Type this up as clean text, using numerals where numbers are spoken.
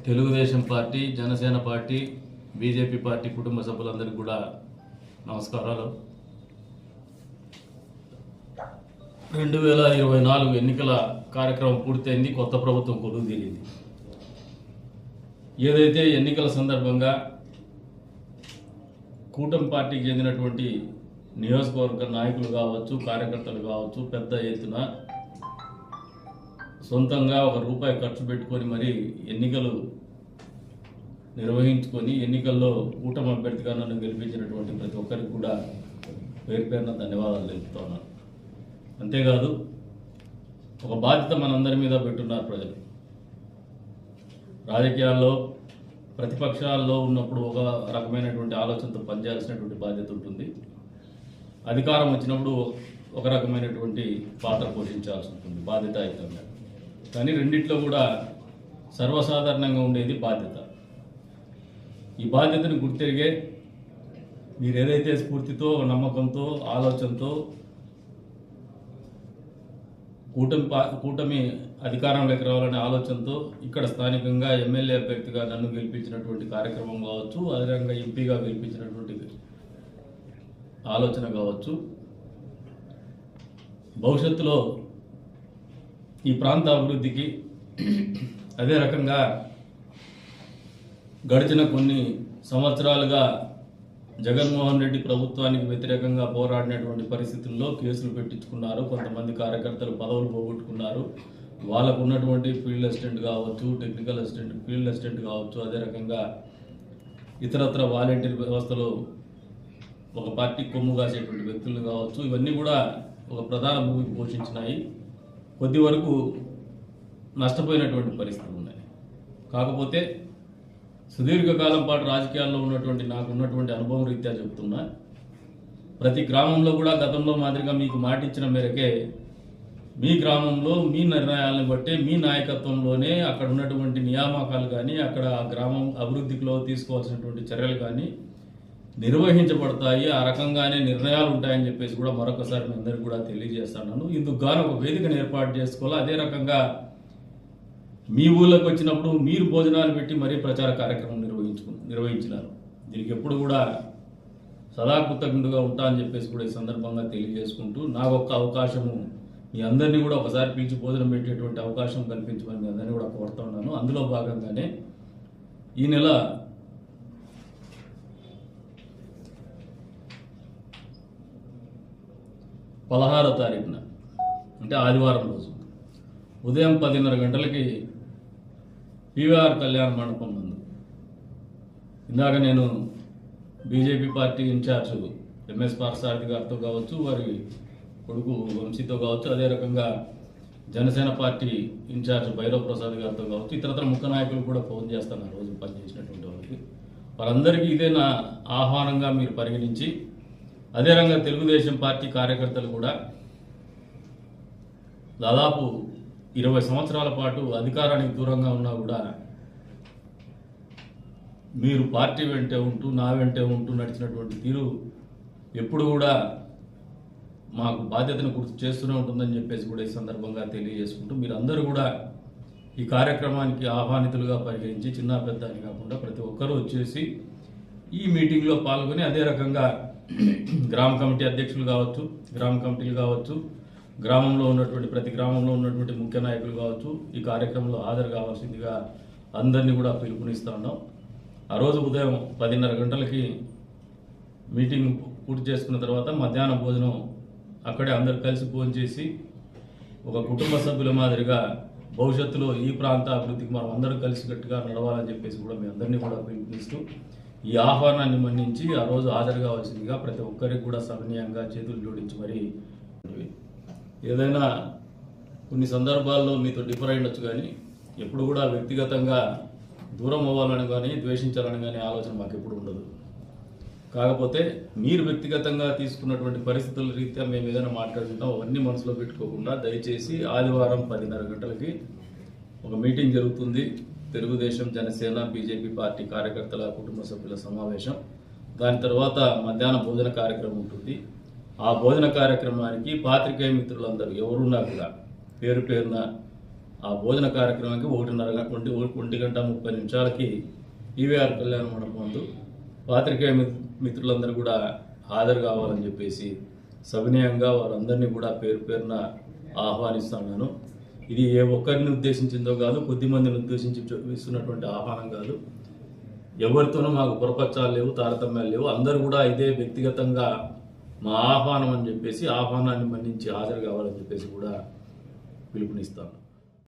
Telugu Desam party, Janasena party, BJP party కుటుంబ సభ్యులందరికీ కూడా నమస్కారాలు. 2024 ఎన్నికల కార్యక్రమం పూర్తయింది. కొత్త ప్రభుత్వం కొలువు తీరింది. ఏదైతే ఎన్నికల సందర్భంగా కూటమి పార్టీకి చెందినటువంటి నియోజకవర్గ నాయకులు కావచ్చు, కార్యకర్తలు కావచ్చు, పెద్ద ఎత్తున సొంతంగా ₹1 ఖర్చు పెట్టుకొని మరి ఎన్నికలు నిర్వహించుకొని ఎన్నికల్లో కూటమి అభ్యర్థిగా నన్ను గెలిపించినటువంటి ప్రతి ఒక్కరికి కూడా పేరు పేరున ధన్యవాదాలు తెలుపుతున్నాను. అంతేకాదు, ఒక బాధ్యత మనందరి మీద పెట్టున్నారు ప్రజలు. రాజకీయాల్లో ప్రతిపక్షాల్లో ఉన్నప్పుడు ఒక రకమైనటువంటి ఆలోచనతో పనిచేయాల్సినటువంటి బాధ్యత ఉంటుంది. అధికారం వచ్చినప్పుడు ఒక రకమైనటువంటి పాత్ర పోషించాల్సి ఉంటుంది బాధ్యతాయుతంగా. కానీ రెండిట్లో కూడా సర్వసాధారణంగా ఉండేది బాధ్యత. ఈ బాధ్యతను గుర్తెరిగే మీరు ఏదైతే స్ఫూర్తితో, నమ్మకంతో, ఆలోచనతో కూటమి అధికారంలోకి రావాలనే ఆలోచనతో ఇక్కడ స్థానికంగా ఎమ్మెల్యే అభ్యర్థిగా నన్ను గెలిపించినటువంటి కార్యక్రమం కావచ్చు, అదేవిధంగా ఎంపీగా గెలిపించినటువంటి ఆలోచన కావచ్చు, భవిష్యత్తులో ఈ ప్రాంత అభివృద్ధికి, అదే రకంగా గడిచిన కొన్ని సంవత్సరాలుగా జగన్మోహన్ రెడ్డి ప్రభుత్వానికి వ్యతిరేకంగా పోరాడినటువంటి పరిస్థితుల్లో కేసులు పెట్టించుకున్నారు. కొంతమంది కార్యకర్తలు పదవులు పోగొట్టుకున్నారు. వాళ్ళకు ఉన్నటువంటి ఫీల్డ్ అసిస్టెంట్ కావచ్చు, టెక్నికల్ అసిస్టెంట్, ఫీల్డ్ అసిస్టెంట్ కావచ్చు, అదే రకంగా ఇతరత్ర వాలంటీర్ వ్యవస్థలో ఒక పార్టీ కొమ్ము కాసేటువంటి వ్యక్తులు కావచ్చు, ఇవన్నీ కూడా ఒక ప్రధాన భూమికి పోషించినాయి. కొద్ది వరకు నష్టపోయినటువంటి పరిస్థితులు ఉన్నాయి. కాకపోతే సుదీర్ఘకాలం పాటు రాజకీయాల్లో ఉన్నటువంటి నాకు ఉన్నటువంటి అనుభవం రీత్యా చెప్తున్నా, ప్రతి గ్రామంలో కూడా గతంలో మాదిరిగా మీకు మాట ఇచ్చిన మేరకే మీ గ్రామంలో మీ నిర్ణయాలను బట్టే, మీ నాయకత్వంలోనే అక్కడ ఉన్నటువంటి నియామకాలు కానీ, అక్కడ గ్రామం అభివృద్ధిలో తీసుకోవాల్సినటువంటి చర్యలు కానీ నిర్వహించబడతాయి. ఆ రకంగానే నిర్ణయాలు ఉంటాయని చెప్పేసి కూడా మరొకసారి మీ అందరికీ కూడా తెలియజేస్తున్నాను. ఇందుకు గాను ఒక వేదికను ఏర్పాటు చేసుకోవాలి. అదే రకంగా మీ ఊళ్ళకి వచ్చినప్పుడు మీరు భోజనాలు పెట్టి మరీ ప్రచార కార్యక్రమం నిర్వహించినారు. దీనికి ఎప్పుడు కూడా సదా కృతజ్ఞుడుగా ఉంటా అని చెప్పేసి కూడా ఈ సందర్భంగా తెలియజేసుకుంటూ, నాకు ఒక అవకాశము మీ అందరినీ కూడా ఒకసారి పిలిచి భోజనం పెట్టేటువంటి అవకాశం కల్పించమని మీ అందరినీ కూడా కోరుతా ఉన్నాను. అందులో భాగంగానే ఈ నెల 16వ తారీఖున, అంటే ఆదివారం రోజు ఉదయం 10:30 గంటలకి పీవీఆర్ కళ్యాణ మండపం నందు, ఇందాక నేను BJP party incharge MS Parthasarathy గారితో కావచ్చు, వారి కొడుకు వంశీతో కావచ్చు, అదే రకంగా జనసేన పార్టీ ఇన్ఛార్జ్ భైరవ్ ప్రసాద్ గారితో కావచ్చు, ఇతరత్ర ముఖ్య నాయకులు కూడా ఫోన్ చేస్తాను ఆ రోజు పనిచేసినటువంటి వాళ్ళకి. వారందరికీ ఇదే నా ఆహ్వానంగా మీరు పరిగణించి, అదే రకంగా తెలుగుదేశం పార్టీ కార్యకర్తలు కూడా దాదాపు 20 సంవత్సరాల పాటు అధికారానికి దూరంగా ఉన్నా కూడా మీరు పార్టీ వెంటే ఉంటూ, నా వెంటే ఉంటూ నడిచినటువంటి తీరు ఎప్పుడు కూడా మాకు బాధ్యతను గుర్తు చేస్తూనే ఉంటుందని చెప్పేసి కూడా ఈ సందర్భంగా తెలియజేసుకుంటూ, మీరు అందరూ కూడా ఈ కార్యక్రమానికి ఆహ్వానితులుగా పరిగణించి, చిన్న పెద్ద అని కాకుండా ప్రతి ఒక్కరూ వచ్చేసి ఈ మీటింగ్లో పాల్గొని, అదే రకంగా గ్రామ కమిటీ అధ్యక్షులు కావచ్చు, గ్రామ కమిటీలు కావచ్చు, గ్రామంలో ఉన్నటువంటి ప్రతి గ్రామంలో ఉన్నటువంటి ముఖ్య నాయకులు కావచ్చు, ఈ కార్యక్రమంలో హాజరు కావాల్సిందిగా అందరినీ కూడా పిలుపునిస్తా ఉన్నాం. ఆ రోజు ఉదయం 10:30 గంటలకి మీటింగ్ పూర్తి చేసుకున్న తర్వాత మధ్యాహ్నం భోజనం అక్కడే అందరు కలిసి భోజనం చేసి, ఒక కుటుంబ సభ్యుల మాదిరిగా భవిష్యత్తులో ఈ ప్రాంత అభివృద్ధికి మనం అందరూ కలిసికట్టుగా నడవాలని చెప్పేసి కూడా మీ అందరినీ కూడా పిలుపునిస్తూ, ఈ ఆహ్వానాన్ని మన్నించి ఆ రోజు హాజరు కావాల్సిందిగా ప్రతి ఒక్కరికి కూడా సవినయంగా చేతులు జోడించి మరి, ఏదైనా కొన్ని సందర్భాల్లో మీతో డిఫర్ అయ్యొచ్చు, కానీ ఎప్పుడు కూడా వ్యక్తిగతంగా దూరం అవ్వాలని కానీ, ద్వేషించాలని కానీ ఆలోచన మాకు ఎప్పుడు ఉండదు. కాకపోతే మీరు వ్యక్తిగతంగా తీసుకున్నటువంటి పరిస్థితుల రీత్యా మేము ఏదైనా మాట్లాడుకుంటాం, అవన్నీ మనసులో పెట్టుకోకుండా దయచేసి ఆదివారం 10:30 గంటలకి ఒక మీటింగ్ జరుగుతుంది. తెలుగుదేశం, జనసేన, బీజేపీ పార్టీ కార్యకర్తల కుటుంబ సభ్యుల సమావేశం. దాని తర్వాత మధ్యాహ్నం భోజన కార్యక్రమం ఉంటుంది. ఆ భోజన కార్యక్రమానికి పాత్రికేయ మిత్రులందరూ ఎవరున్నా కూడా పేరు పేరున ఆ భోజన కార్యక్రమానికి 1:30 ఈవీఆర్ కళ్యాణ మండపం నందు పాత్రికేయ మిత్రులందరూ కూడా హాజరు కావాలని చెప్పేసి సవినయంగా వారందరినీ కూడా పేరు పేరున ఆహ్వానిస్తున్నాను. ఇది ఏ ఒక్కరిని ఉద్దేశించిందో కాదు, కొద్దిమందిని ఉద్దేశించి ఇస్తున్నటువంటి ఆహ్వానం కాదు. ఎవరితోనూ మాకు పొరపచ్చాలు లేవు, తారతమ్యాలు లేవు. అందరూ కూడా ఇదే వ్యక్తిగతంగా మా ఆహ్వానం అని చెప్పేసి ఆహ్వానాన్ని మన్నించి హాజరు కావాలని చెప్పేసి కూడా పిలుపునిస్తాను.